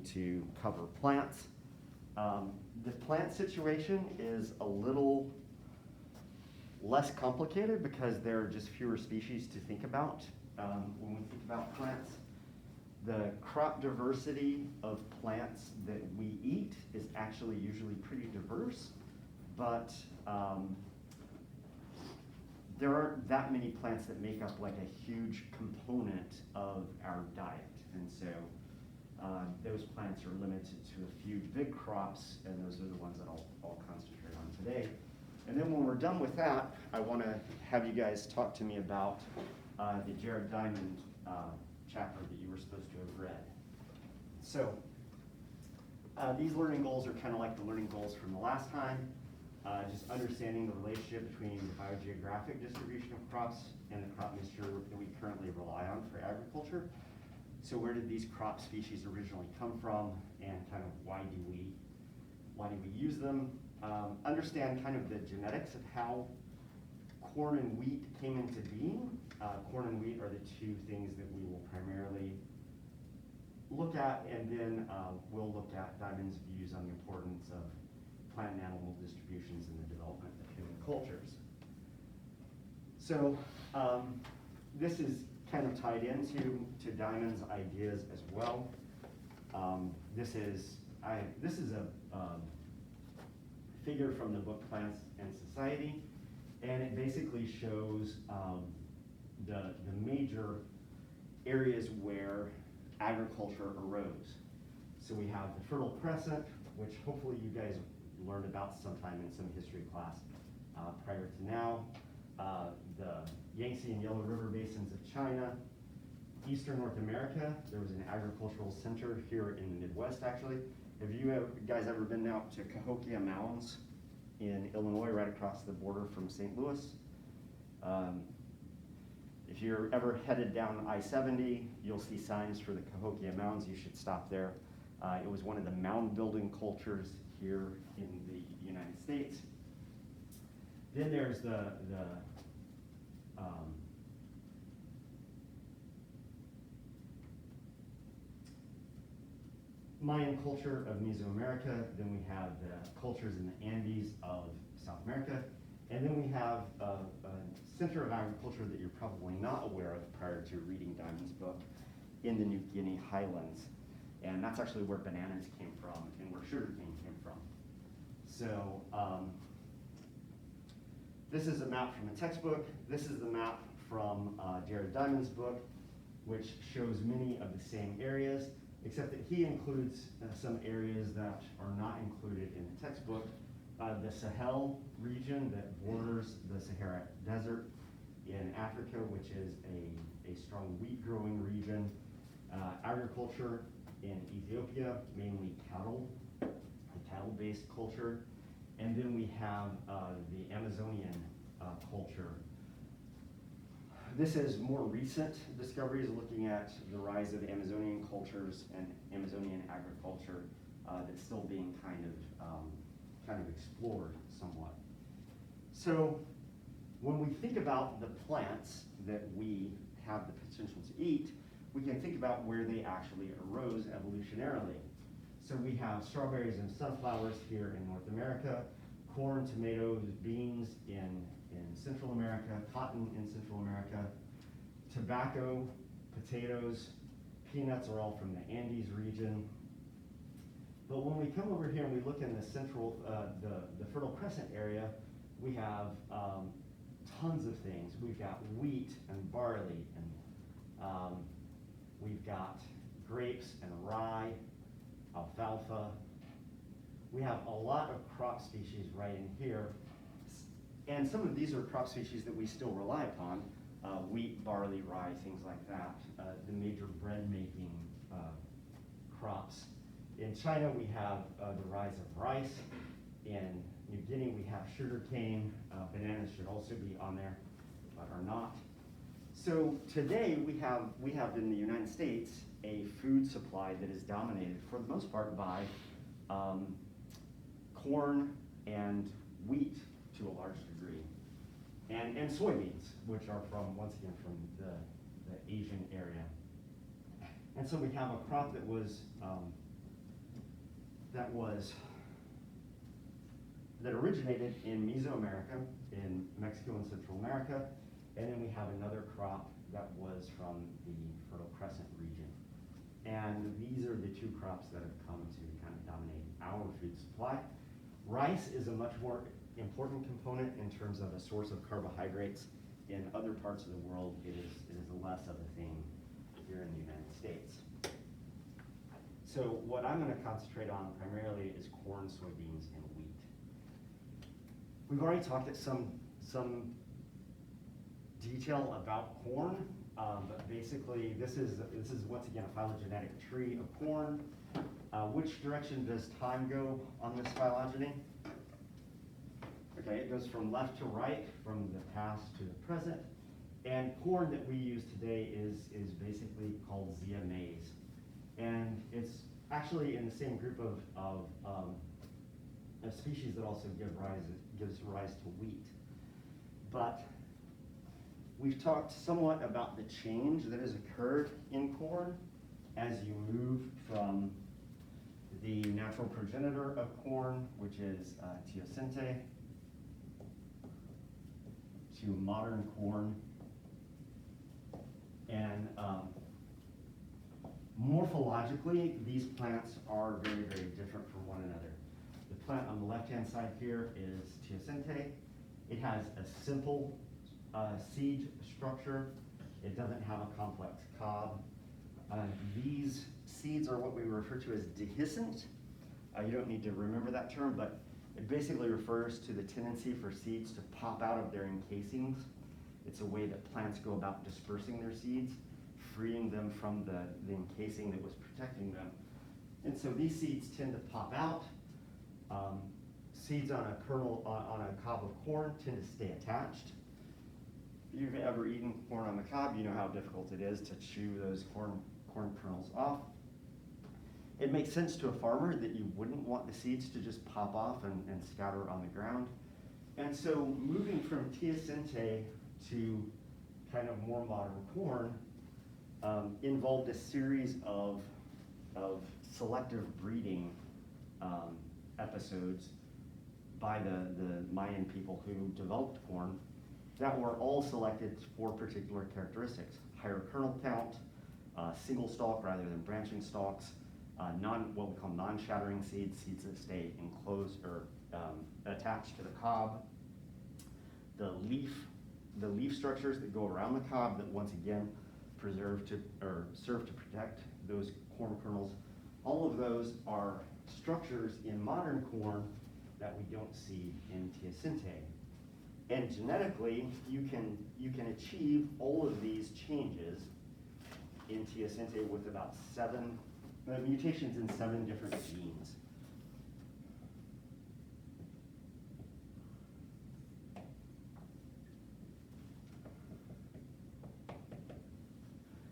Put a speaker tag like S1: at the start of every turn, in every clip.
S1: to cover plants. The plant situation is a little less complicated because there are just fewer species to think about when we think about plants. The crop diversity of plants that we eat is actually usually pretty diverse, but there aren't that many plants that make up like a huge component of our diet. And so those plants are limited to a few big crops, and those are the ones that I'll concentrate on today. And then when we're done with that, I want to have you guys talk to me about the Jared Diamond chapter that you were supposed to have read. So these learning goals are kind of like the learning goals from the last time, just understanding the relationship between the biogeographic distribution of crops and the crop mixture that we currently rely on for agriculture. So where did these crop species originally come from, and kind of why do we use them? Understand kind of the genetics of how corn and wheat came into being. Corn and wheat are the two things that we will primarily look at, and then we'll look at Diamond's views on the importance of plant and animal distributions in the development of human cultures. So this is kind of tied into Diamond's ideas as well. This is a figure from the book Plants and Society, and it basically shows the major areas where agriculture arose. So we have the Fertile Crescent, which hopefully you guys learned about sometime in some history class prior to now. The Yangtze and Yellow River basins of China. Eastern North America, there was an agricultural center here in the Midwest actually. Have you guys ever been out to Cahokia Mounds in Illinois, right across the border from St. Louis? If you're ever headed down I-70, you'll see signs for the Cahokia Mounds. You should stop there. It was one of the mound building cultures here in the United States. Then there's the Mayan culture of Mesoamerica. Then we have the cultures in the Andes of South America. And then we have a center of agriculture that you're probably not aware of prior to reading Diamond's book in the New Guinea highlands. And that's actually where bananas came from and where sugarcane came from. So this is a map from a textbook. This is the map from Jared Diamond's book, which shows many of the same areas, except that he includes some areas that are not included in the textbook. The Sahel region that borders the Sahara Desert in Africa, which is a strong wheat growing region. Agriculture in Ethiopia, mainly cattle, a cattle-based culture. And then we have the Amazonian culture. This is more recent discoveries looking at the rise of Amazonian cultures and Amazonian agriculture that's still being kind of explored somewhat. So when we think about the plants that we have the potential to eat, we can think about where they actually arose evolutionarily. So we have strawberries and sunflowers here in North America, corn, tomatoes, beans in Central America, cotton in Central America, tobacco, potatoes, peanuts are all from the Andes region. But when we come over here and we look in the central, the Fertile Crescent area, we have tons of things. We've got wheat and barley, and we've got grapes and rye, alfalfa. We have a lot of crop species right in here. And some of these are crop species that we still rely upon, wheat, barley, rye, things like that, the major bread-making crops. In China, we have the rise of rice. In New Guinea, we have sugarcane. Bananas should also be on there, but are not. So today, we have in the United States a food supply that is dominated, for the most part, by corn and wheat to a large degree, and soybeans, which are once again from the Asian area. And so we have a crop that was that originated in Mesoamerica, in Mexico and Central America, and then we have another crop that was from the Fertile Crescent region. And these are the two crops that have come to kind of dominate our food supply. Rice is a much more important component in terms of a source of carbohydrates. In other parts of the world, it is less of a thing here in the United States. So what I'm going to concentrate on primarily is corn, soybeans, and wheat. We've already talked at some detail about corn, but basically this is once again a phylogenetic tree of corn. Which direction does time go on this phylogeny? Okay, it goes from left to right, from the past to the present. And corn that we use today is basically called Zea maize. And it's actually in the same group of species that also gives rise to wheat. But we've talked somewhat about the change that has occurred in corn as you move from the natural progenitor of corn, which is teosinte, to modern corn. And morphologically, these plants are very, very different from one another. The plant on the left-hand side here is teosinte. It has a simple seed structure. It doesn't have a complex cob. These seeds are what we refer to as dehiscent. You don't need to remember that term, but it basically refers to the tendency for seeds to pop out of their encasings. It's a way that plants go about dispersing their seeds, freeing them from the encasing that was protecting them. And so these seeds tend to pop out. Seeds on a kernel, on a cob of corn tend to stay attached. If you've ever eaten corn on the cob, you know how difficult it is to chew those corn kernels off. It makes sense to a farmer that you wouldn't want the seeds to just pop off and scatter on the ground. And so moving from teosinte to kind of more modern corn involved a series of selective breeding episodes by the Mayan people who developed corn that were all selected for particular characteristics: higher kernel count, single stalk rather than branching stalks, what we call non-shattering seeds, seeds that stay enclosed or attached to the cob, the leaf structures that go around the cob that once again serve to protect those corn kernels. All of those are structures in modern corn that we don't see in teosinte. And genetically, you can achieve all of these changes in teosinte with about 7 mutations in 7 different genes.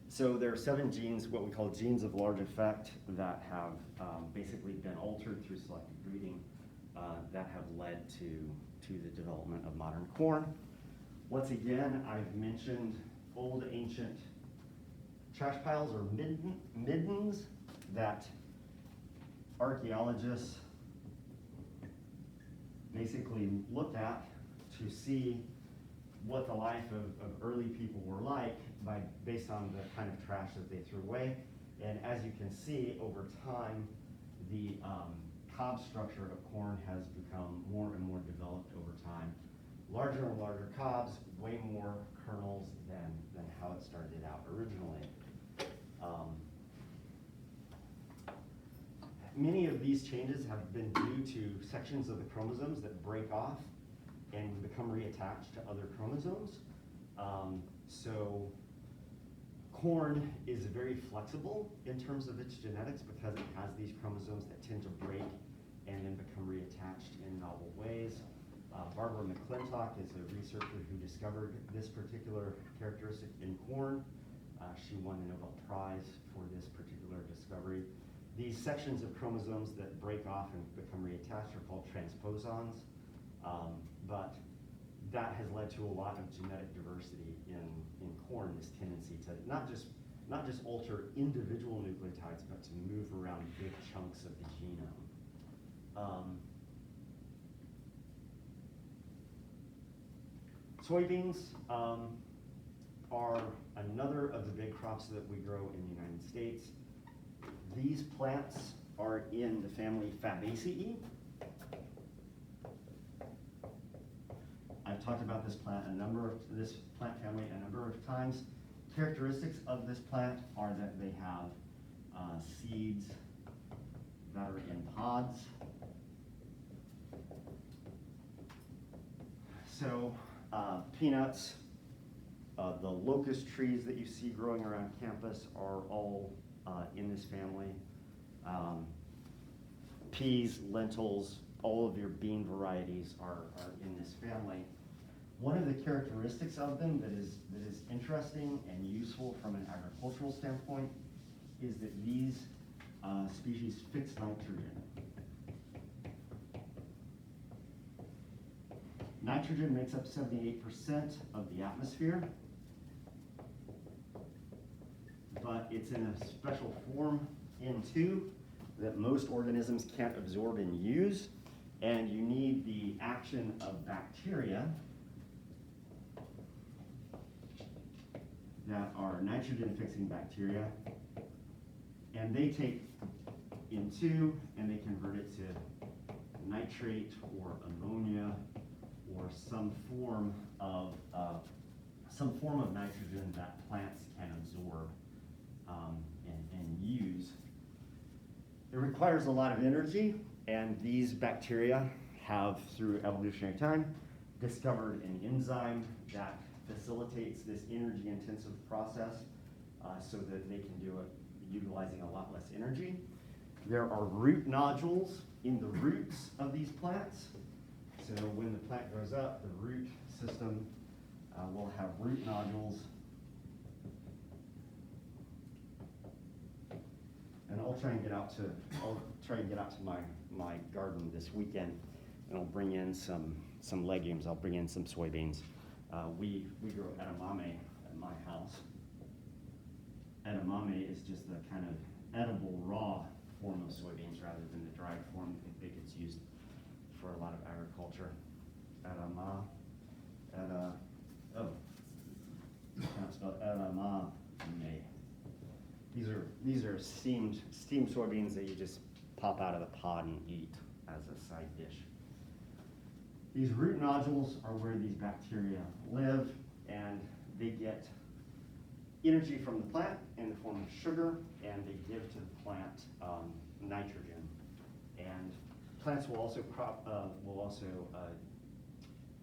S1: So there are 7 genes, what we call genes of large effect, that have basically been altered through selective breeding that have led to the development of modern corn. Once again, I've mentioned old ancient trash piles or middens that archaeologists basically looked at to see what the life of early people were like based on the kind of trash that they threw away. And as you can see, over time, the cob structure of corn has become more and more developed over time. Larger and larger cobs, way more kernels than how it started out originally. Many of these changes have been due to sections of the chromosomes that break off and become reattached to other chromosomes. So corn is very flexible in terms of its genetics because it has these chromosomes that tend to break and then become reattached in novel ways. Barbara McClintock is a researcher who discovered this particular characteristic in corn. She won the Nobel Prize for this particular discovery. These sections of chromosomes that break off and become reattached are called transposons, but that has led to a lot of genetic diversity in corn, this tendency to not just alter individual nucleotides, but to move around big chunks of the genome. Soybeans are another of the big crops that we grow in the United States. These plants are in the family Fabaceae. I've talked about this plant family a number of times. Characteristics of this plant are that they have seeds that are in pods. So peanuts, the locust trees that you see growing around campus are all in this family. Peas, lentils, all of your bean varieties are in this family. One of the characteristics of them that is interesting and useful from an agricultural standpoint is that these species fix nitrogen. Nitrogen makes up 78% of the atmosphere, but it's in a special form N2 that most organisms can't absorb and use, and you need the action of bacteria that are nitrogen-fixing bacteria, and they take N2 and they convert it to nitrate or ammonia or some form of nitrogen that plants can absorb and use. It requires a lot of energy, and these bacteria have, through evolutionary time, discovered an enzyme that facilitates this energy-intensive process so that they can do it utilizing a lot less energy. There are root nodules in the roots of these plants. So when the plant grows up, the root system will have root nodules. And I'll try and get out to my garden this weekend, and I'll bring in some legumes. I'll bring in some soybeans. We grow edamame at my house. Edamame is just the kind of edible raw form of soybeans rather than the dried form that gets used for a lot of agriculture. Can't spell edamame. These are steamed soybeans that you just pop out of the pod and eat as a side dish. These root nodules are where these bacteria live, and they get energy from the plant in the form of sugar, and they give to the plant nitrogen. And plants will also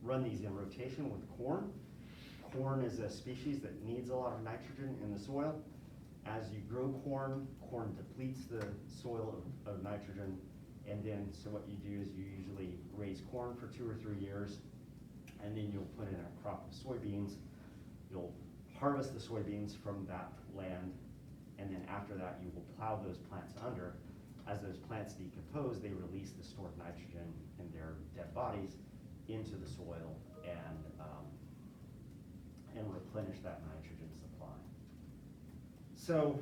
S1: run these in rotation with corn. Corn is a species that needs a lot of nitrogen in the soil. As you grow corn depletes the soil of nitrogen, and then so what you do is you usually raise corn for 2 or 3 years, and then you'll put in a crop of soybeans. You'll harvest the soybeans from that land, and then after that you will plow those plants under. As those plants decompose, they release the stored nitrogen in their dead bodies into the soil and replenish that nitrogen supply. So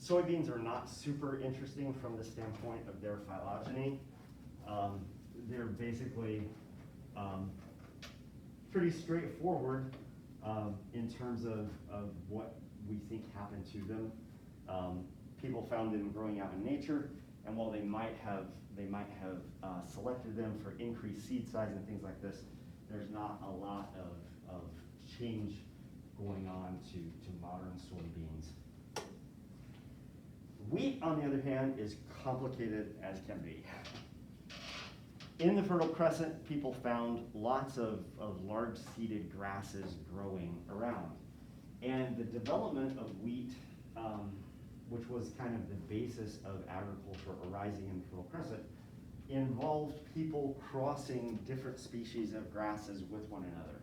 S1: soybeans are not super interesting from the standpoint of their phylogeny. They're basically pretty straightforward in terms of what we think happened to them. People found them growing out in nature, and while they might have selected them for increased seed size and things like this, there's not a lot of change going on to modern soybeans. Wheat, on the other hand, is complicated as can be. In the Fertile Crescent, people found lots of large seeded grasses growing around. And the development of wheat, which was kind of the basis of agriculture arising in the Fertile Crescent, involved people crossing different species of grasses with one another.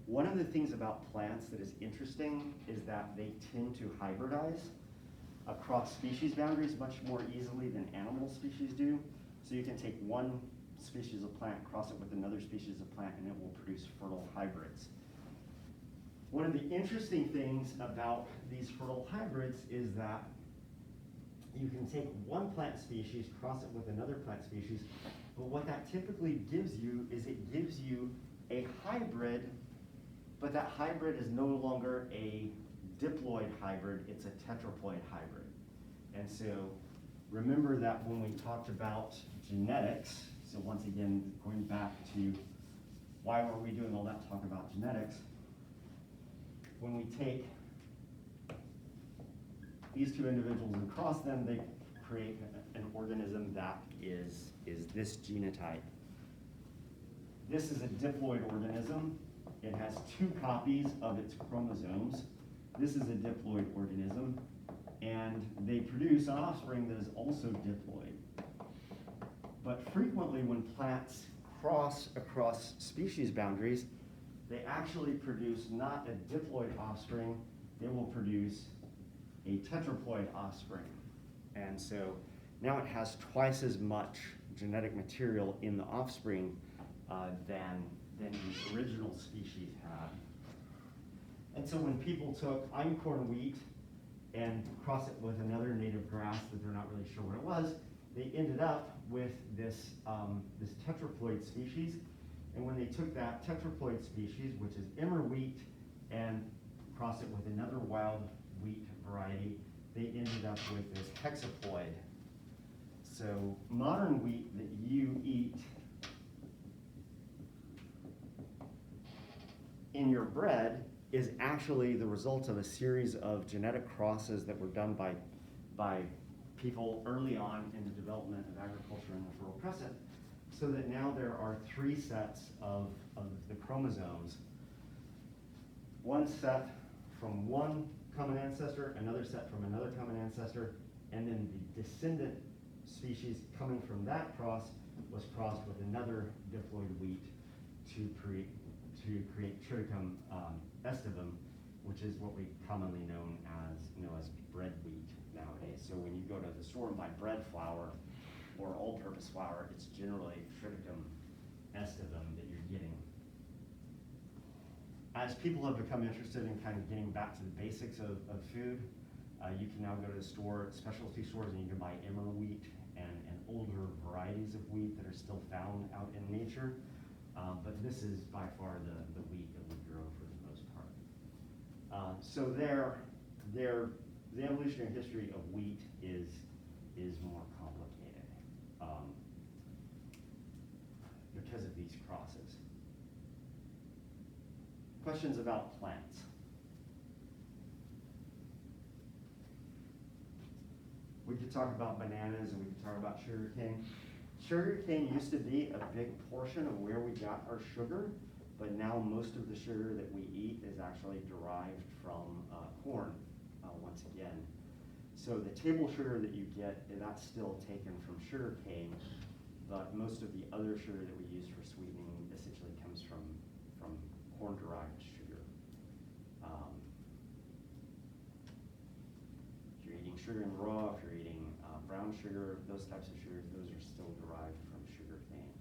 S1: One of the things about plants that is interesting is that they tend to hybridize across species boundaries much more easily than animal species do. So you can take one species of plant, cross it with another species of plant, and it will produce fertile hybrids. One of the interesting things about these fertile hybrids is that you can take one plant species, cross it with another plant species, but what that typically gives you is it gives you a hybrid, but that hybrid is no longer a diploid hybrid, it's a tetraploid hybrid. And so remember that when we talked about genetics, so once again, going back to why were we doing all that talk about genetics, when we take these two individuals and cross them, they create an organism that is this genotype. This is a diploid organism. It has two copies of its chromosomes. This is a diploid organism, and they produce an offspring that is also diploid. But frequently when plants cross across species boundaries, they actually produce not a diploid offspring, they will produce a tetraploid offspring. And so now it has twice as much genetic material in the offspring than the original species had. And so when people took einkorn wheat and crossed it with another native grass that they're not really sure what it was, they ended up with this, this tetraploid species. And when they took that tetraploid species, which is emmer wheat, and crossed it with another wild wheat variety, they ended up with this hexaploid. So modern wheat that you eat in your bread is actually the result of a series of genetic crosses that were done by people early on in the development of agriculture in the Fertile Crescent, so that now there are 3 sets of the chromosomes. One set from one common ancestor, another set from another common ancestor, and then the descendant species coming from that cross was crossed with another diploid wheat to create Triticum estivum, which is what we commonly know as bread wheat nowadays. So when you go to the store and buy bread flour or all-purpose flour, it's generally Triticum estivum that you're getting. As people have become interested in kind of getting back to the basics of food, you can now go to the store, specialty stores, and you can buy emmer wheat and older varieties of wheat that are still found out in nature. But this is by far the wheat that we grow for the most part. So the evolutionary history of wheat is more complicated because of these crosses. Questions about plants? We could talk about bananas and we could talk about sugarcane. Sugarcane used to be a big portion of where we got our sugar, but now most of the sugar that we eat is actually derived from corn, once again. So the table sugar that you get, that's still taken from sugarcane, but most of the other sugar that we use for sweetening essentially comes from corn-derived sugar. If you're eating sugar in raw, if you're eating brown sugar, those types of sugars, those are still derived from sugarcane.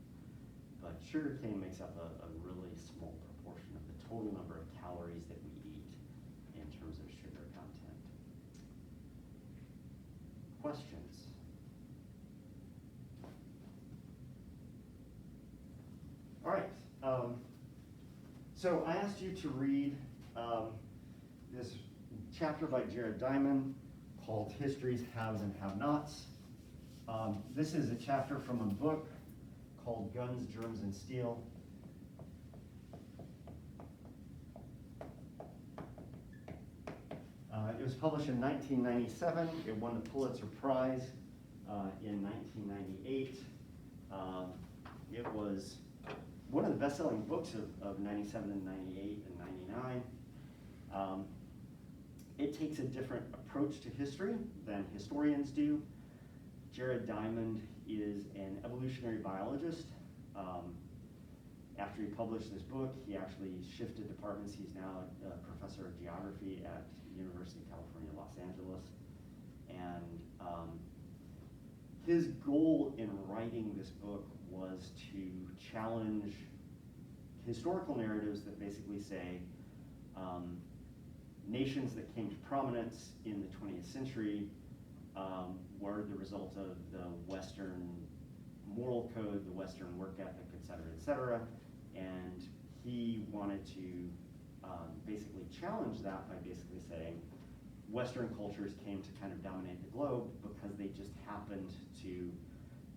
S1: But sugarcane makes up a really small proportion of the total number of calories that we eat in terms of sugar content. Questions? All right. So I asked you to read this chapter by Jared Diamond called History's Haves and Have-Nots. This is a chapter from a book called Guns, Germs, and Steel. It was published in 1997. It won the Pulitzer Prize in 1998. It was one of the best-selling books of 97 and 98 and 99. It takes a different approach to history than historians do. Jared Diamond is an evolutionary biologist. After he published this book, he actually shifted departments. He's now a professor of geography at the University of California, Los Angeles. And his goal in writing this book was to challenge historical narratives that basically say nations that came to prominence in the 20th century were are the result of the Western moral code, the Western work ethic, et cetera, and he wanted to basically challenge that by basically saying Western cultures came to kind of dominate the globe because they just happened to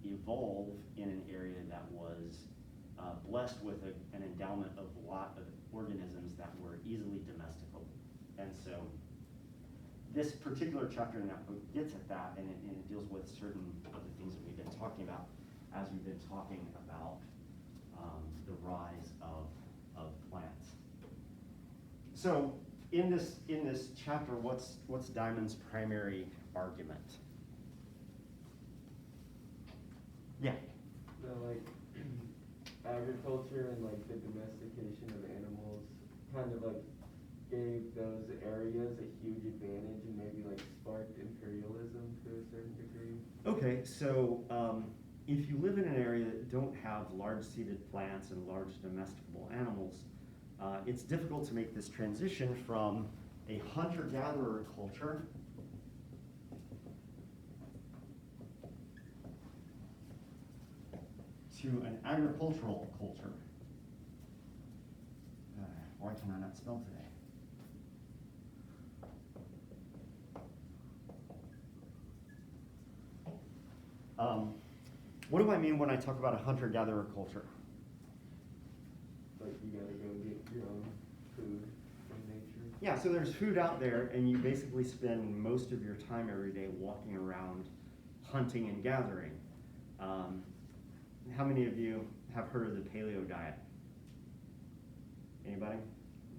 S1: evolve in an area that was blessed with an endowment of a lot of organisms that were easily domesticable. And so this particular chapter in that book gets at that, and it deals with certain of the things that we've been talking about as we've been talking about the rise of plants. So in this chapter, what's Diamond's primary argument? Yeah.
S2: No, like agriculture and like the domestication of animals kind of like gave those areas a huge advantage and maybe like sparked imperialism to a certain degree.
S1: Okay, so if you live in an area that don't have large seeded plants and large domesticable animals, it's difficult to make this transition from a hunter-gatherer culture to an agricultural culture. Why can I not spell today? What do I mean when I talk about a hunter-gatherer culture?
S2: Like you gotta go get your own food from nature.
S1: Yeah, so there's food out there, and you basically spend most of your time every day walking around hunting and gathering. How many of you have heard of the paleo diet? Anybody?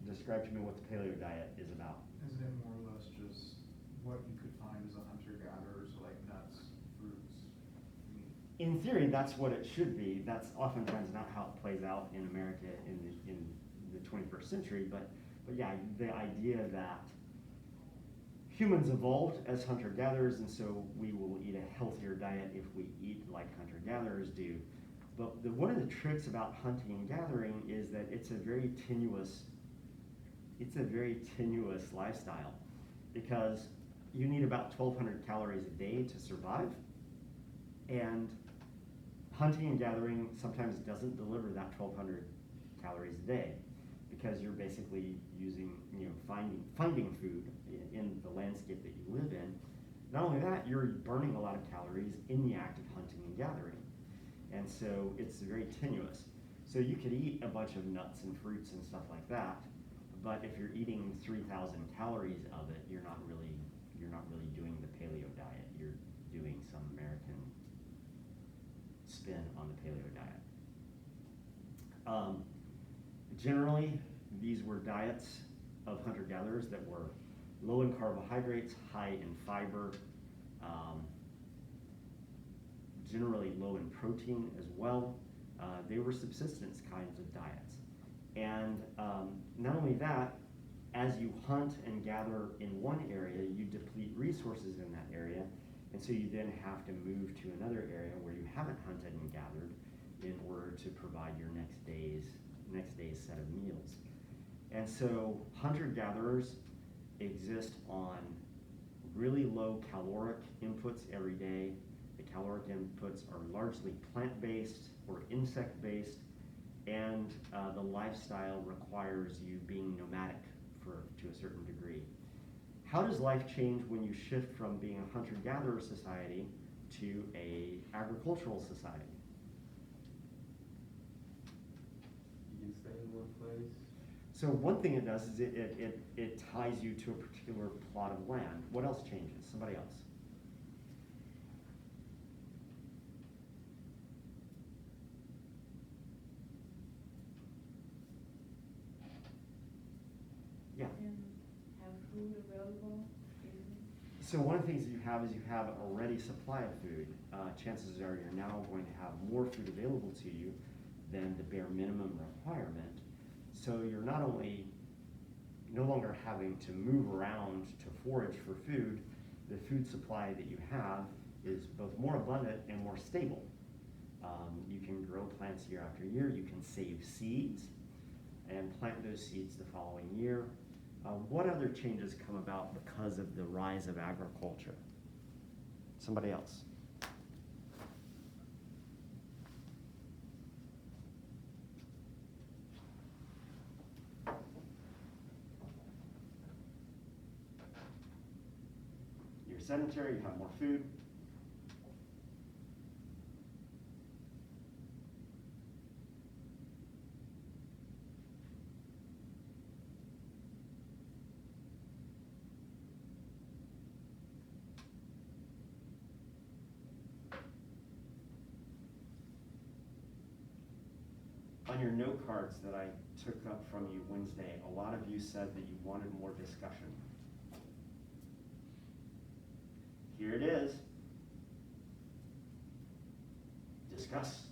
S1: Describe to me what the paleo diet is about.
S3: Isn't it more or less just what you could find as a hunter-gatherer, so like nuts, fruits, meat?
S1: In theory, that's what it should be. That's oftentimes not how it plays out in America in the 21st century, but yeah, the idea that humans evolved as hunter-gatherers, and so we will eat a healthier diet if we eat like hunter-gatherers do. But one of the tricks about hunting and gathering is that it's a very tenuous lifestyle, because you need about 1,200 calories a day to survive, and hunting and gathering sometimes doesn't deliver that 1,200 calories a day, because you're basically using, finding food in the landscape that you live in. Not only that, you're burning a lot of calories in the act of hunting and gathering. And so it's very tenuous. So you could eat a bunch of nuts and fruits and stuff like that, but if you're eating 3,000 calories of it, you're not really doing the paleo diet. You're doing some American spin on the paleo diet. Generally, these were diets of hunter-gatherers that were low in carbohydrates, high in fiber, generally low in protein as well. They were subsistence kinds of diets. And not only that, as you hunt and gather in one area, you deplete resources in that area, and so you then have to move to another area where you haven't hunted and gathered in order to provide your next day's set of meals. And so hunter-gatherers exist on really low caloric inputs every day. The caloric inputs are largely plant-based or insect-based, and the lifestyle requires you being nomadic to a certain degree. How does life change when you shift from being a hunter-gatherer society to an agricultural society?
S2: You can stay in one place.
S1: So one thing it does is it ties you to a particular plot of land. What else changes? Somebody else. Yeah.
S4: And have food available.
S1: So one of the things that you have is you have a ready supply of food. Chances are you're now going to have more food available to you than the bare minimum requirement. So you're not only no longer having to move around to forage for food, the food supply that you have is both more abundant and more stable. You can grow plants year after year. You can save seeds and plant those seeds the following year. What other changes come about because of the rise of agriculture? Somebody else? You're sedentary, you have more food. On your note cards that I took up from you Wednesday, a lot of you said that you wanted more discussion. Here it is. Discuss.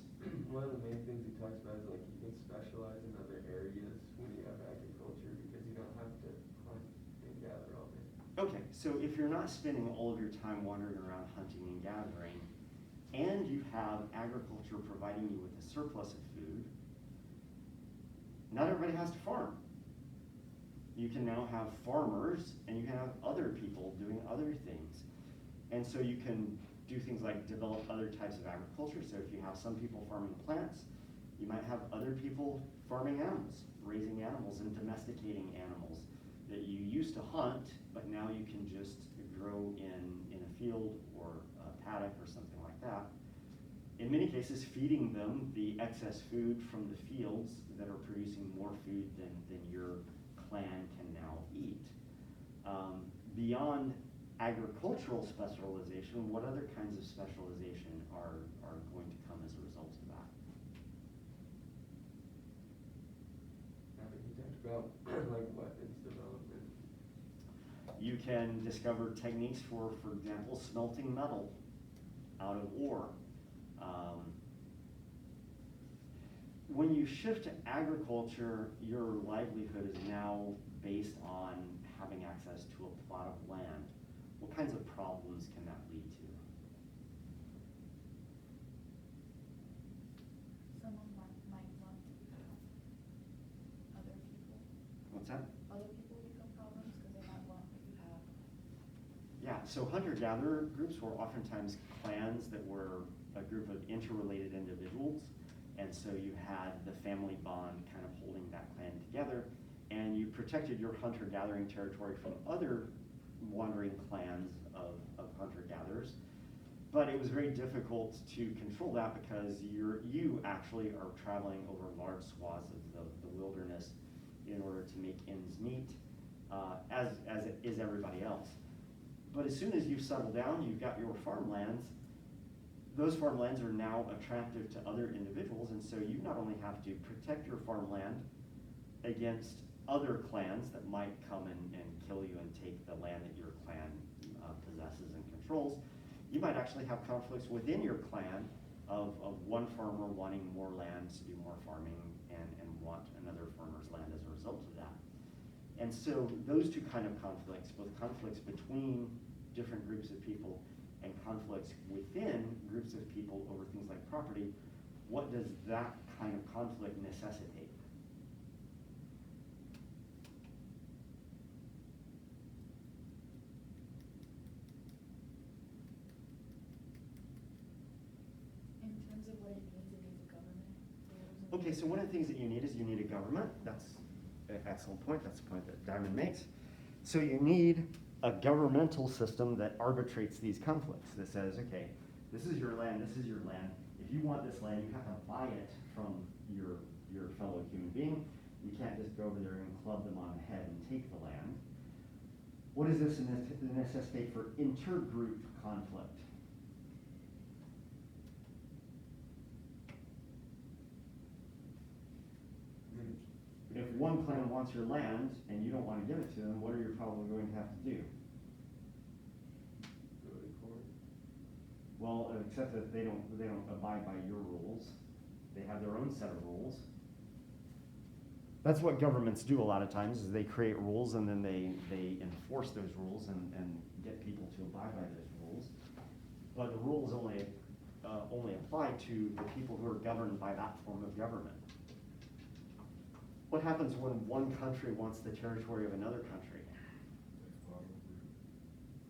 S2: One of the main things he talks about is like you can specialize in other areas when you have agriculture because you don't have to hunt and gather all day.
S1: Okay, so if you're not spending all of your time wandering around hunting and gathering, and you have agriculture providing you with a surplus of food, not everybody has to farm. You can now have farmers, and you can have other people doing other things. And so you can do things like develop other types of agriculture. So if you have some people farming plants, you might have other people farming animals, raising animals and domesticating animals that you used to hunt, but now you can just grow in a field or a paddock or something like that. In many cases, feeding them the excess food from the fields that are producing more food than your clan can now eat. Beyond agricultural specialization, what other kinds of specialization are going to come as a result of that?
S2: I think he talked about like weapons development.
S1: You can discover techniques for example, smelting metal out of ore. When you shift to agriculture, your livelihood is now based on having access to a plot of land. What kinds of problems can that lead to?
S4: Someone might want to have other people.
S1: What's that?
S4: Other people become problems because they might want what you have.
S1: Yeah, so hunter-gatherer groups were oftentimes clans that were a group of interrelated individuals. And so you had the family bond kind of holding that clan together, and you protected your hunter-gathering territory from other wandering clans of hunter-gatherers. But it was very difficult to control that because you actually are traveling over large swaths of the wilderness in order to make ends meet, as it is everybody else. But as soon as you settle down, you've got your farmlands. Those farmlands are now attractive to other individuals, and so you not only have to protect your farmland against other clans that might come and kill you and take the land that your clan possesses and controls, you might actually have conflicts within your clan of one farmer wanting more land to do more farming and want another farmer's land as a result of that. And so those two kind of conflicts, both conflicts between different groups of people and conflicts within groups of people over things like property, what does that kind of conflict necessitate?
S4: In terms of what it needs a government.
S1: Okay, so one of the things that you need is you need a government. That's an excellent point. That's the point that Diamond makes. So you need a governmental system that arbitrates these conflicts, that says, okay, this is your land, this is your land. If you want this land, you have to buy it from your fellow human being. You can't just go over there and club them on the head and take the land. What does this necessitate for intergroup conflict? If one clan wants your land and you don't want to give it to them, what are you probably going to have to do?
S2: Go to court.
S1: Well, except that they don't abide by your rules. They have their own set of rules. That's what governments do a lot of times, is they create rules and then they enforce those rules and get people to abide by those rules. But the rules only apply to the people who are governed by that form of government. What happens when one country wants the territory of another country?
S5: They fight over it.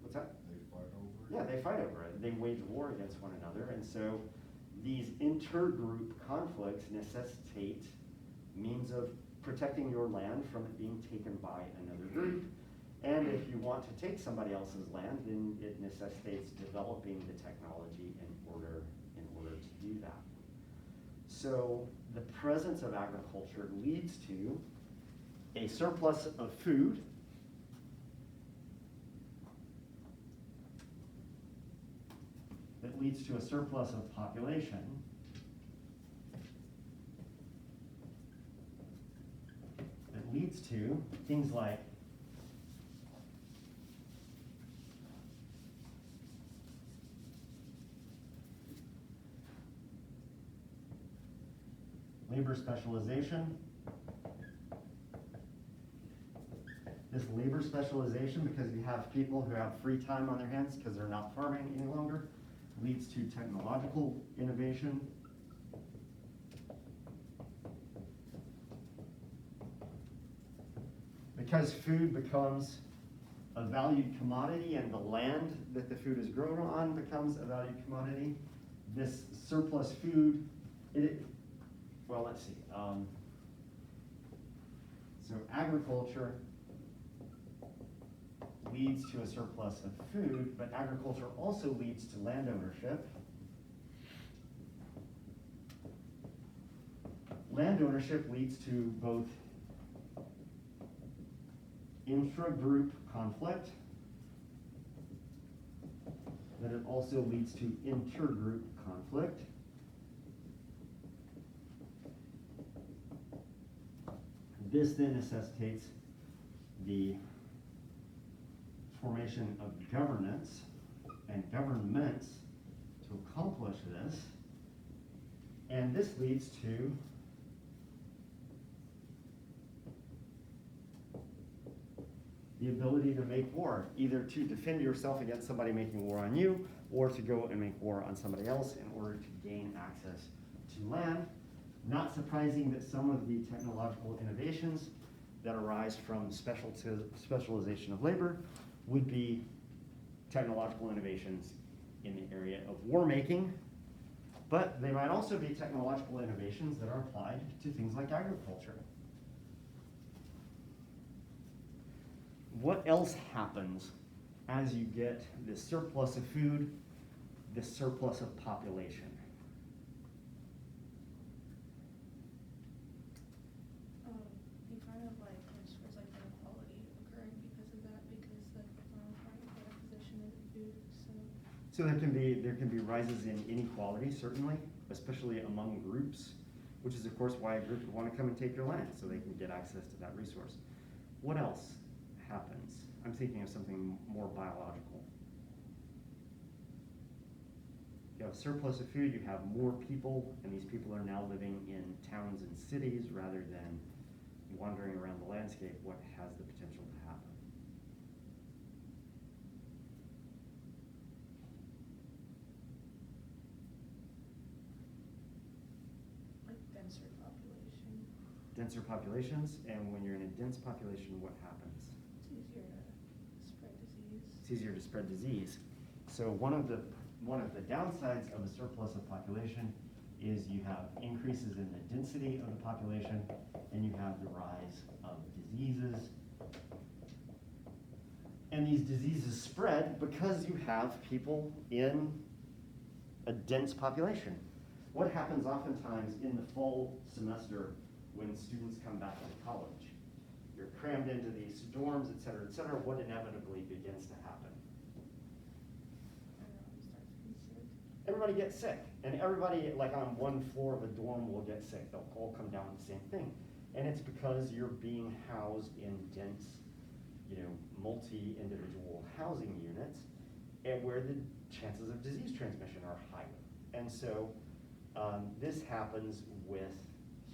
S1: What's that?
S5: They fight over it.
S1: Yeah, they fight over it. They wage war against one another, and so these intergroup conflicts necessitate means of protecting your land from it being taken by another group. And if you want to take somebody else's land, then it necessitates developing the technology in order to do that. So the presence of agriculture leads to a surplus of food. That leads to a surplus of population. That leads to things like labor specialization. This labor specialization, because you have people who have free time on their hands because they're not farming any longer, leads to technological innovation. Because food becomes a valued commodity and the land that the food is grown on becomes a valued commodity, this surplus food, well, let's see. So agriculture leads to a surplus of food, but agriculture also leads to land ownership. Land ownership leads to both intra-group conflict, but it also leads to intergroup conflict. This then necessitates the formation of governance and governments to accomplish this. And this leads to the ability to make war, either to defend yourself against somebody making war on you, or to go and make war on somebody else in order to gain access to land. Not surprising that some of the technological innovations that arise from specialization of labor would be technological innovations in the area of war making, but they might also be technological innovations that are applied to things like agriculture. What else happens as you get this surplus of food, this surplus of population?
S4: You kind of like, there's like inequality occurring because of that, because like the farmers aren't in a better position in food, so.
S1: So there can be rises in inequality, certainly, especially among groups, which is of course why a group would want to come and take your land so they can get access to that resource. What else happens? I'm thinking of something more biological. You have a surplus of food, you have more people, and these people are now living in towns and cities rather than wandering around the landscape. What has the potential to happen?
S4: Like denser population.
S1: Denser populations, and when you're in a dense population, what happens?
S4: It's easier to spread disease.
S1: It's easier to spread disease. So one of the downsides of a surplus of population is you have increases in the density of the population, and you have the rise of diseases. And these diseases spread because you have people in a dense population. What happens oftentimes in the fall semester when students come back to college? You're crammed into these dorms, et cetera, what inevitably begins to happen? Everybody gets sick, and everybody, like on one floor of a dorm, will get sick. They'll all come down with the same thing. And it's because you're being housed in dense, multi-individual housing units, and where the chances of disease transmission are higher. And so this happens with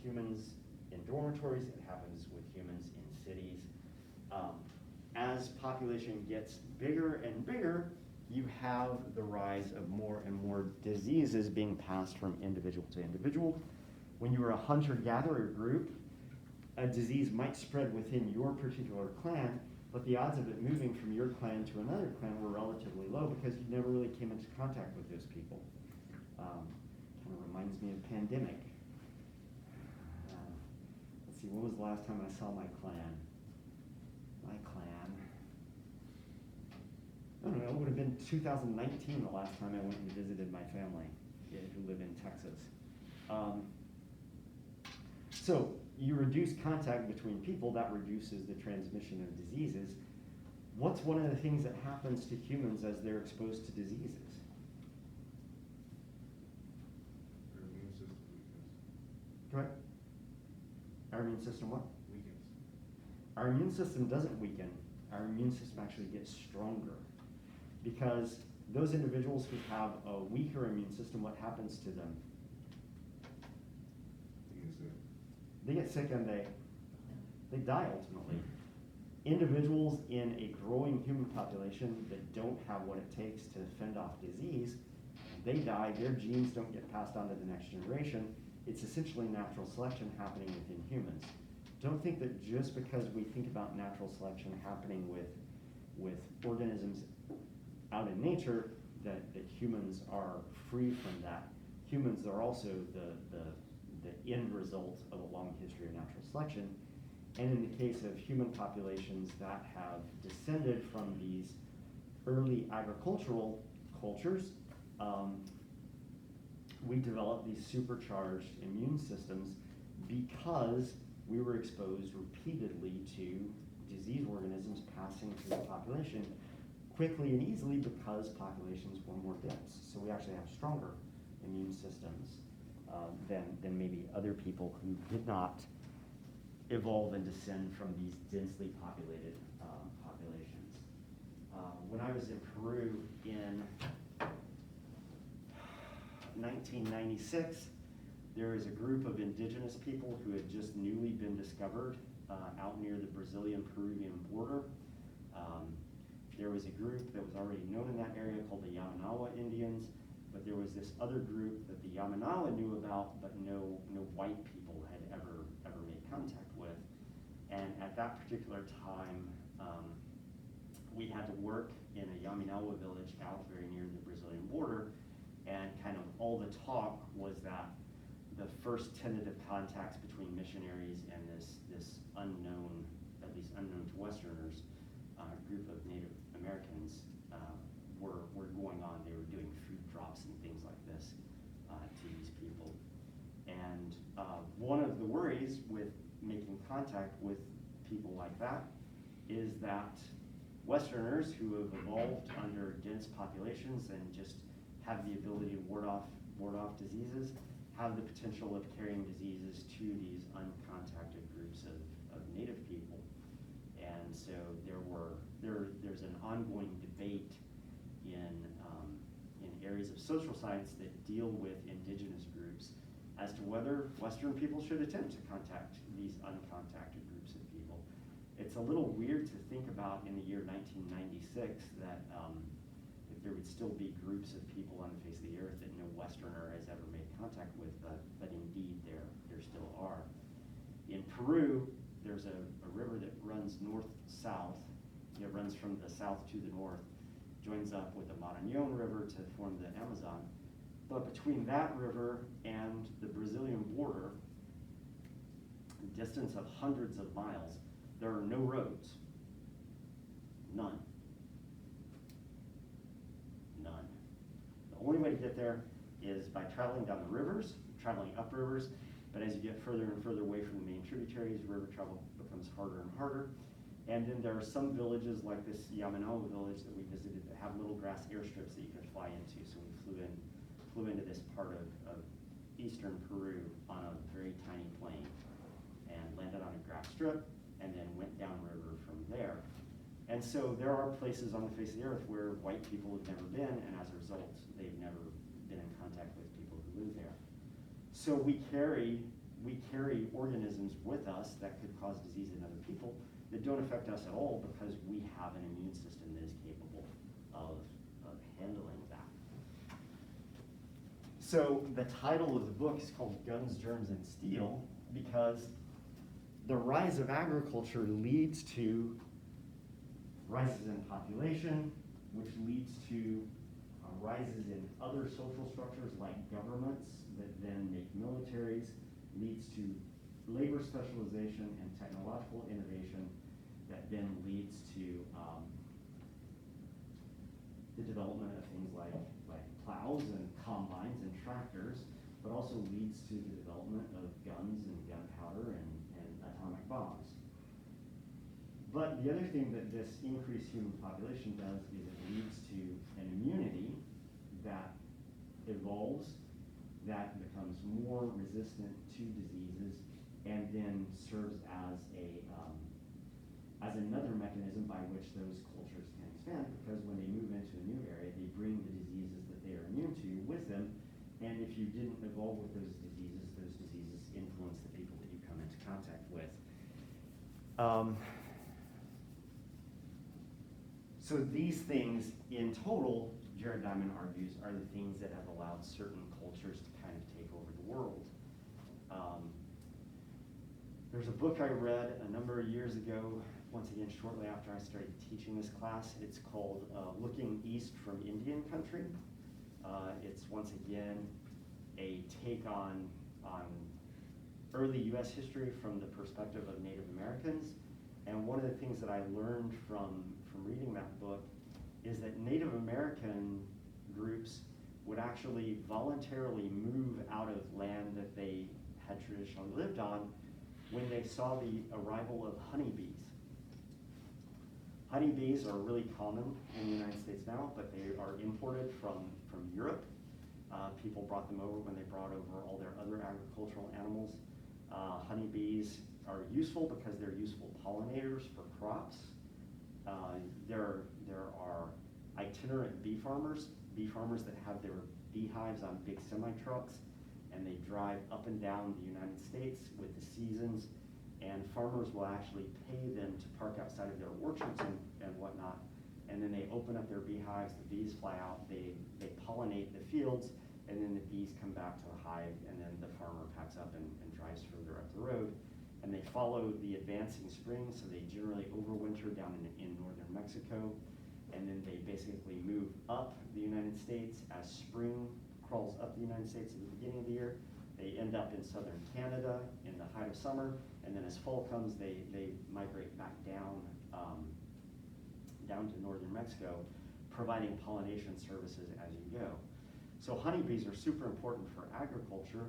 S1: humans in dormitories, it happens with humans in cities. As population gets bigger and bigger, you have the rise of more and more diseases being passed from individual to individual. When you are a hunter-gatherer group, a disease might spread within your particular clan, but the odds of it moving from your clan to another clan were relatively low because you never really came into contact with those people. Kind of reminds me of pandemic. Let's see, when was the last time I saw my clan? My clan. I don't know, it would have been 2019 the last time I went and visited my family who live in Texas. So you reduce contact between people, that reduces the transmission of diseases. What's one of the things that happens to humans as they're exposed to diseases?
S3: Their immune system weakens.
S1: Go ahead. Our immune system what?
S3: Weakens.
S1: Our immune system doesn't weaken. Our immune system actually gets stronger. Because those individuals who have a weaker immune system, what happens to them? They get sick and they die ultimately. Individuals in a growing human population that don't have what it takes to fend off disease, they die, their genes don't get passed on to the next generation. It's essentially natural selection happening within humans. Don't think that just because we think about natural selection happening with organisms out in nature, that humans are free from that. Humans are also the end result of a long history of natural selection. And in the case of human populations that have descended from these early agricultural cultures, we developed these supercharged immune systems because we were exposed repeatedly to disease organisms passing through the population quickly and easily because populations were more dense. So we actually have stronger immune systems than maybe other people who did not evolve and descend from these densely populated populations. When I was in Peru in 1996, there was a group of indigenous people who had just newly been discovered out near the Brazilian-Peruvian border. There was a group that was already known in that area called the Yamanawa Indians, but there was this other group that the Yamanawa knew about, but no white people had ever made contact with. And at that particular time, we had to work in a Yaminawa village out very near the Brazilian border, and kind of all the talk was that the first tentative contacts between missionaries and this unknown, at least unknown to Westerners, group of Native Americans were going on. They were doing food drops and things like this to these people. And one of the worries with making contact with people like that is that Westerners who have evolved under dense populations and just have the ability to ward off diseases have the potential of carrying diseases to these uncontacted groups of Native people. And so there's an ongoing debate in areas of social science that deal with indigenous groups as to whether Western people should attempt to contact these uncontacted groups of people. It's a little weird to think about in the year 1996 that if there would still be groups of people on the face of the earth that no Westerner has ever made contact with, but indeed there still are. In Peru, there's a river that runs north-south. It runs from the south to the north, joins up with the Marañón River to form the Amazon. But between that river and the Brazilian border, a distance of hundreds of miles, there are no roads. None. The only way to get there is by traveling down the rivers, traveling up rivers, but as you get further and further away from the main tributaries, river travel becomes harder and harder. And then there are some villages like this Yamanawa village that we visited that have little grass airstrips that you can fly into. So we flew into this part of eastern Peru on a very tiny plane and landed on a grass strip and then went downriver from there. And so there are places on the face of the earth where white people have never been, and as a result, they've never been in contact with people who live there. So we carry organisms with us that could cause disease in other people that don't affect us at all because we have an immune system that is capable of handling that. So the title of the book is called Guns, Germs, and Steel because the rise of agriculture leads to rises in population, which leads to rises in other social structures like governments that then make militaries, leads to labor specialization and technological innovation that then leads to the development of things like plows and combines and tractors, but also leads to the development of guns and gunpowder and atomic bombs. But the other thing that this increased human population does is it leads to an immunity that evolves, that becomes more resistant to diseases, and then serves as another mechanism by which those cultures can expand, because when they move into a new area, they bring the diseases that they are immune to with them, and if you didn't evolve with those diseases influence the people that you come into contact with. So these things, in total, Jared Diamond argues, are the things that have allowed certain cultures to kind of take over the world. There's a book I read a number of years ago, once again, shortly after I started teaching this class. It's called Looking East from Indian Country. It's once again a take on early U.S. history from the perspective of Native Americans. And one of the things that I learned from reading that book is that Native American groups would actually voluntarily move out of land that they had traditionally lived on when they saw the arrival of honeybees. Honeybees are really common in the United States now, but they are imported from Europe. People brought them over when they brought over all their other agricultural animals. Honeybees are useful because they're useful pollinators for crops. There are itinerant bee farmers that have their beehives on big semi-trucks, and they drive up and down the United States with the seasons, and farmers will actually pay them to park outside of their orchards and whatnot, and then they open up their beehives, the bees fly out, they pollinate the fields, and then the bees come back to the hive, and then the farmer packs up and drives further up the road. And they follow the advancing spring, so they generally overwinter down in northern Mexico, and then they basically move up the United States as spring crawls up the United States at the beginning of the year. They end up in southern Canada in the height of summer, and then as fall comes, they migrate back down to northern Mexico, providing pollination services as you go. So honeybees are super important for agriculture.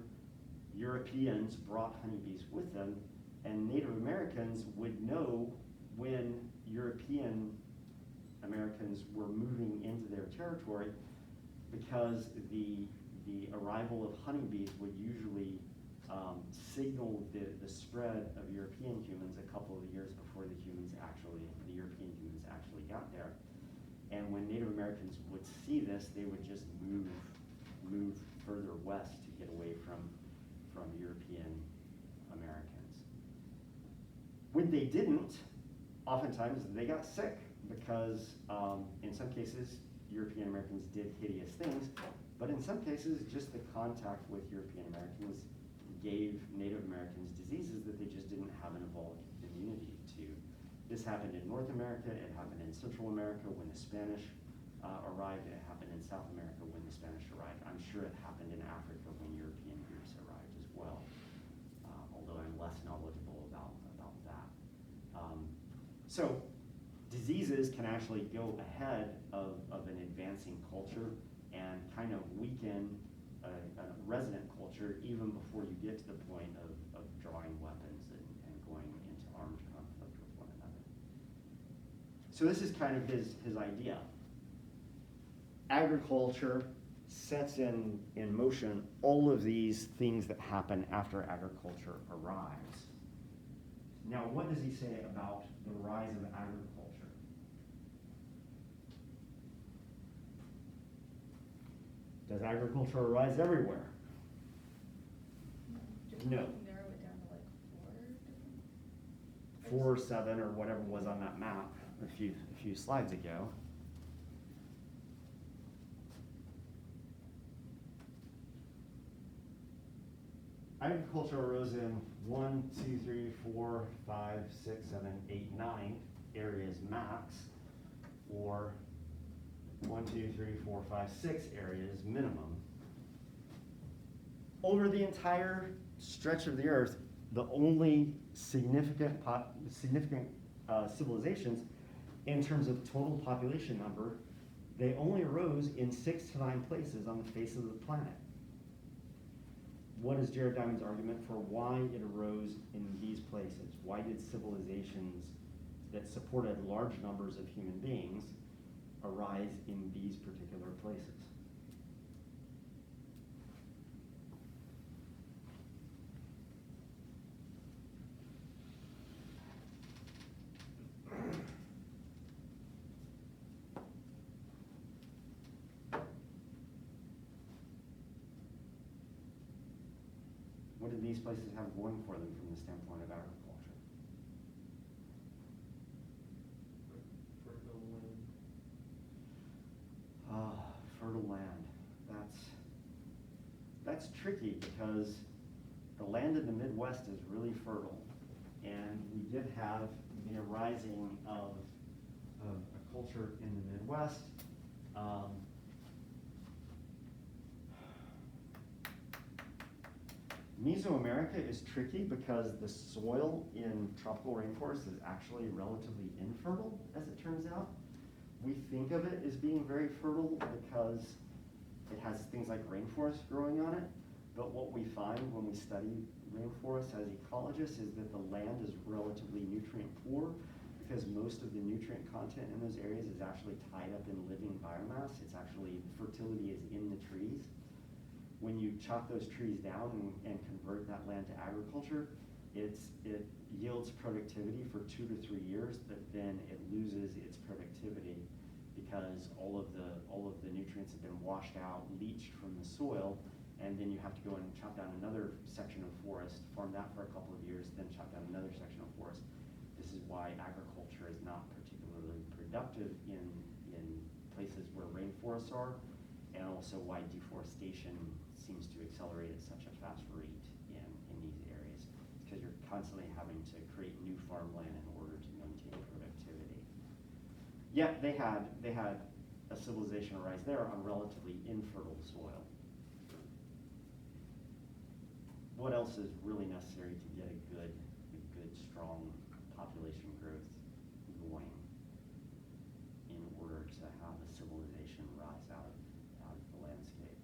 S1: Europeans brought honeybees with them, and Native Americans would know when European Americans were moving into their territory, because the arrival of honeybees would usually signal the spread of European humans a couple of years before the European humans actually got there. And when Native Americans would see this, they would just move further west to get away from European Americans. When they didn't, oftentimes they got sick, because in some cases European Americans did hideous things, but in some cases just the contact with European Americans gave Native Americans diseases that they just didn't have an evolved immunity to. This happened in North America, it happened in Central America when the Spanish arrived, it happened in South America when the Spanish arrived. I'm sure it happened in Africa when European groups arrived as well, although I'm less knowledgeable about that. So diseases can actually go ahead of an advancing culture and kind of weaken a resident culture even before you get to the point of drawing weapons and going into armed conflict with one another. So this is kind of his idea. Agriculture sets in motion all of these things that happen after agriculture arrives. Now, what does he say about the rise of agriculture? Does agriculture arise everywhere?
S4: Just
S1: No.
S4: narrow it down to like 4 different.
S1: 4 or 7 or whatever was on that map a few slides ago. Agriculture arose in 1, 2, 3, 4, 5, 6, 7, 8, 9 areas max. or 1, 2, 3, 4, 5, 6 areas minimum. Over the entire stretch of the earth, the only significant civilizations in terms of total population number, they only arose in 6 to 9 places on the face of the planet. What is Jared Diamond's argument for why it arose in these places? Why did civilizations that supported large numbers of human beings arise in these particular places? What did these places have going for them from the standpoint of agriculture?
S2: Fertile land.
S1: Fertile land. That's tricky because the land in the Midwest is really fertile, and we did have the arising of a culture in the Midwest. Mesoamerica is tricky because the soil in tropical rainforests is actually relatively infertile, as it turns out. We think of it as being very fertile because it has things like rainforest growing on it, but what we find when we study rainforests as ecologists is that the land is relatively nutrient poor because most of the nutrient content in those areas is actually tied up in living biomass. It's actually, fertility is in the trees. When you chop those trees down and convert that land to agriculture, it yields productivity for 2 to 3 years, but then it loses its productivity because all of the nutrients have been washed out, leached from the soil, and then you have to go and chop down another section of forest, farm that for a couple of years, then chop down another section of forest. This is why agriculture is not particularly productive in places where rainforests are, and also why deforestation seems to accelerate at such a fast rate in these areas, because you're constantly having to create new farmland in order to maintain productivity. Yet they had a civilization arise there on relatively infertile soil. What else is really necessary to get a good strong population growth going in order to have a civilization rise out of the landscape?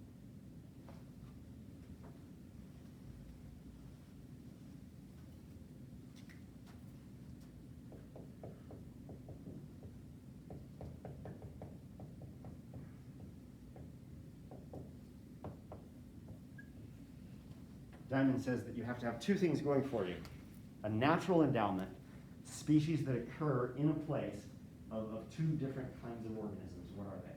S1: Diamond says that you have to have 2 things going for you: a natural endowment, species that occur in a place of 2 different kinds of organisms. What are they?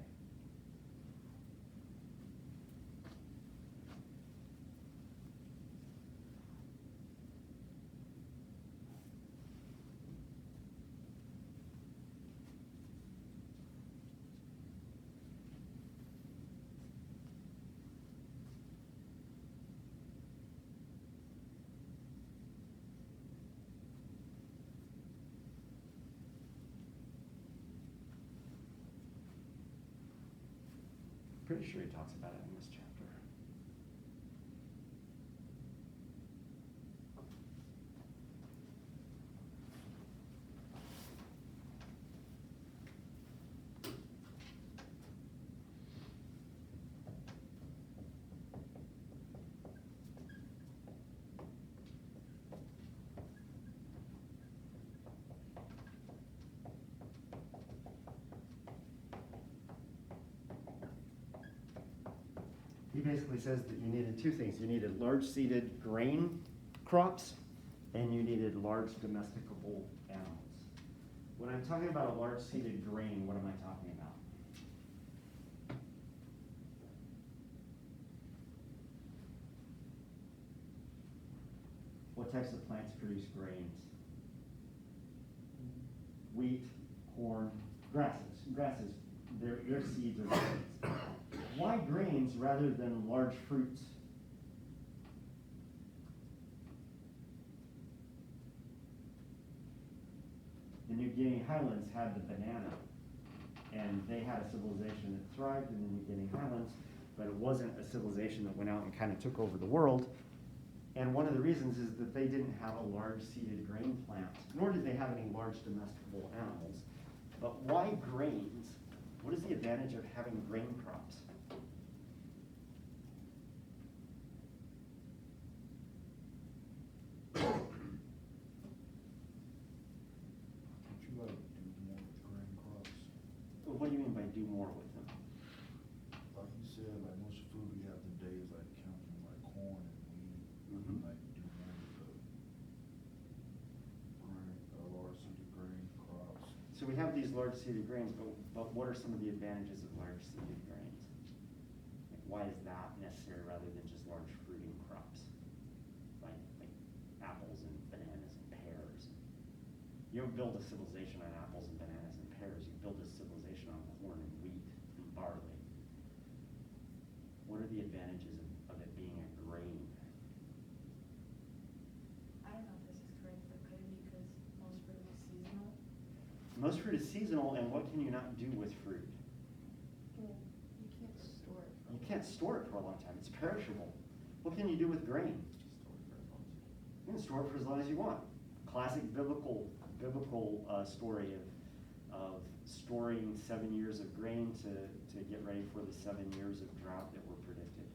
S1: Pretty sure he talks about it in this chapter. He basically says that you needed 2 things. You needed large seeded grain crops, and you needed large domesticable animals. When I'm talking about a large seeded grain, what am I talking about? What types of plants produce grains? Wheat, corn, grasses. Their seeds are grains. Why grains rather than large fruits? The New Guinea highlands had the banana. and they had a civilization that thrived in the New Guinea Highlands, but it wasn't a civilization that went out and kind of took over the world. And one of the reasons is that they didn't have a large seeded grain plant, nor did they have any large domesticable animals. But why grains? What is the advantage of having grain crops?
S5: Don't you like do more with grain crops?
S1: What do you mean by do more with them?
S5: Like you said, like most food we have today is like comes from like corn and wheat.
S1: Mhm.
S5: Like do more with the grain, large seeded grain crops.
S1: So we have these large seeded grains, but what are some of the advantages of large seeded grains? Like, why is that necessary rather than just large fruiting crops? Like apples and bananas and pears. You don't build a civilization on apples and bananas and pears. You build a civilization on corn and wheat and barley. What are the advantages of it being a grain?
S6: I don't know if this is correct, but could it be because most fruit is seasonal?
S1: Most fruit is seasonal, and what can you not do with fruit?
S4: Well, you can't store it.
S1: You can't store it for a long time. It's perishable. What can you do with grain? You can store it for as long as you want. Classic biblical story of storing 7 years of grain to get ready for the 7 years of drought that were predicted.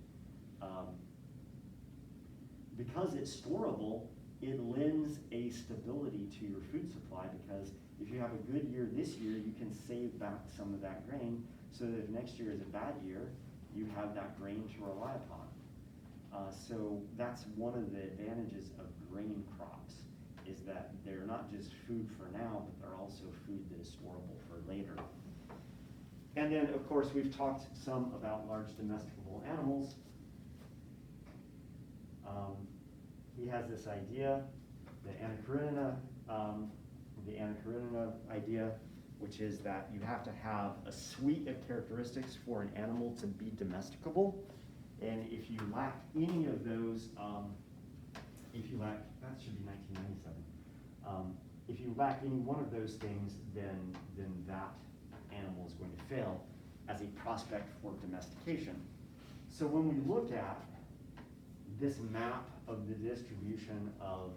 S1: Because it's storable, it lends a stability to your food supply, because if you have a good year this year, you can save back some of that grain so that if next year is a bad year, you have that grain to rely upon. So that's one of the advantages of grain crops, is that they're not just food for now, but they're also food that is storable for later. And then, of course, we've talked some about large domesticable animals. He has this idea, the Anna Karenina idea, which is that you have to have a suite of characteristics for an animal to be domesticable. And if you lack any of those, that should be 1997. If you lack any one of those things, then that animal is going to fail as a prospect for domestication. So when we look at this map of the distribution of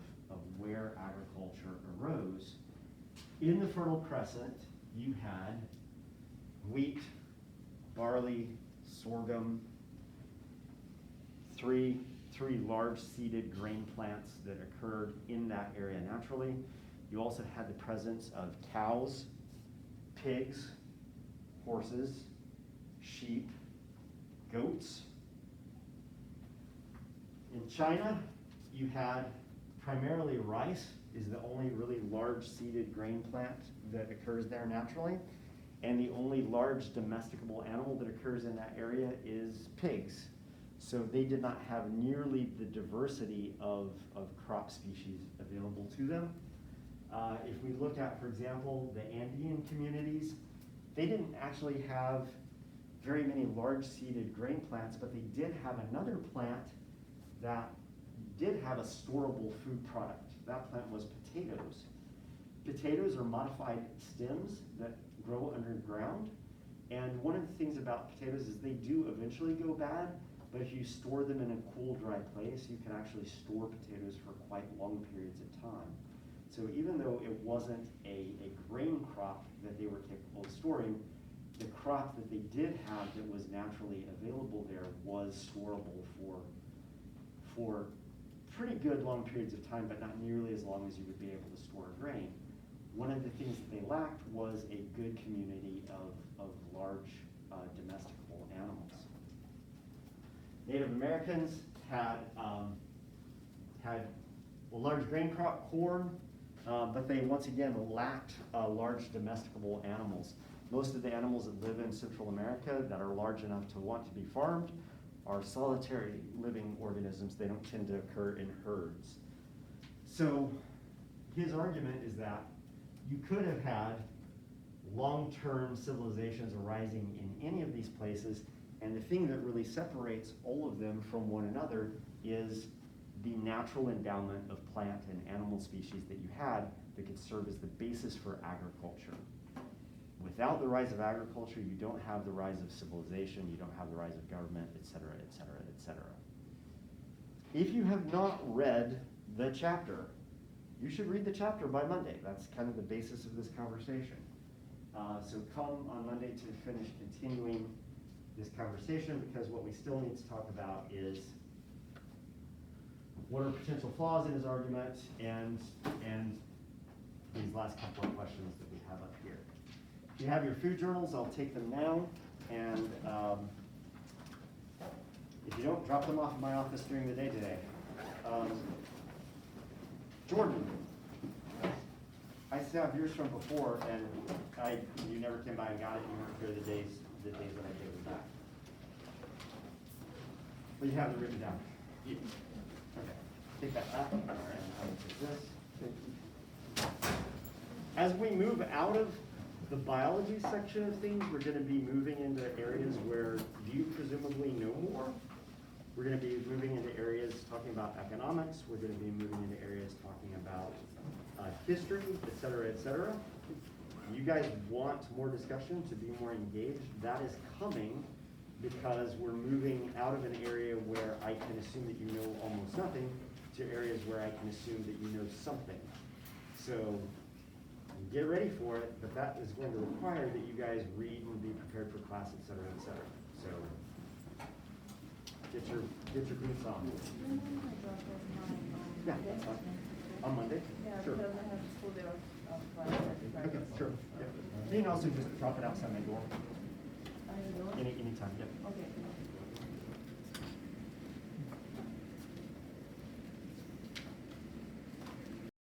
S1: where agriculture arose, in the Fertile Crescent, you had wheat, barley, sorghum, three large seeded grain plants that occurred in that area naturally. You also had the presence of cows, pigs, horses, sheep, goats. In China, you had primarily rice is the only really large seeded grain plant that occurs there naturally. And the only large domesticable animal that occurs in that area is pigs. So they did not have nearly the diversity of crop species available to them. If we look at, for example, the Andean communities, they didn't actually have very many large seeded grain plants, but they did have another plant that did have a storable food product. That plant was potatoes. Potatoes are modified stems that grow underground. And one of the things about potatoes is they do eventually go bad, but if you store them in a cool, dry place, you can actually store potatoes for quite long periods of time. So even though it wasn't a grain crop that they were capable of storing, the crop that they did have that was naturally available there was storable for pretty good long periods of time, but not nearly as long as you would be able to store grain. One of the things that they lacked was a good community of large domesticable animals. Native Americans had a large grain crop, corn, but they once again lacked large domesticable animals. Most of the animals that live in Central America that are large enough to want to be farmed are solitary living organisms. They don't tend to occur in herds. So his argument is that you could have had long-term civilizations arising in any of these places, and the thing that really separates all of them from one another is the natural endowment of plant and animal species that you had that could serve as the basis for agriculture. Without the rise of agriculture, you don't have the rise of civilization, you don't have the rise of government, et cetera, et cetera, et cetera. If you have not read the chapter, you should read the chapter by Monday. That's kind of the basis of this conversation. So come on Monday to finish continuing this conversation, because what we still need to talk about is what are potential flaws in his argument, and these last couple of questions that we have up here. If you have your food journals, I'll take them now, and if you don't, drop them off in my office during the day today. Jordan, I still have yours from before, and you never came by and got it. You weren't here the days that I gave them back. But you have it written down. Okay, take that back. All right, I will take this. As we move out of the biology section of things, we're going to be moving into areas where you presumably know more. We're going to be moving into areas talking about economics. We're going to be moving into areas talking about history, et cetera, et cetera. You guys want more discussion, to be more engaged. That is coming because we're moving out of an area where I can assume that you know almost nothing to areas where I can assume that you know something. So get ready for it, but that is going to require that you guys read and be prepared for class, et cetera, et cetera. So get your boots on. Yeah, that's fine. On Monday?
S6: Yeah,
S1: Sure.
S6: because I have school day of class at
S1: Okay, sure. Yeah. You can also just drop it outside my door
S6: I don't know.
S1: anytime, yeah.
S6: Okay.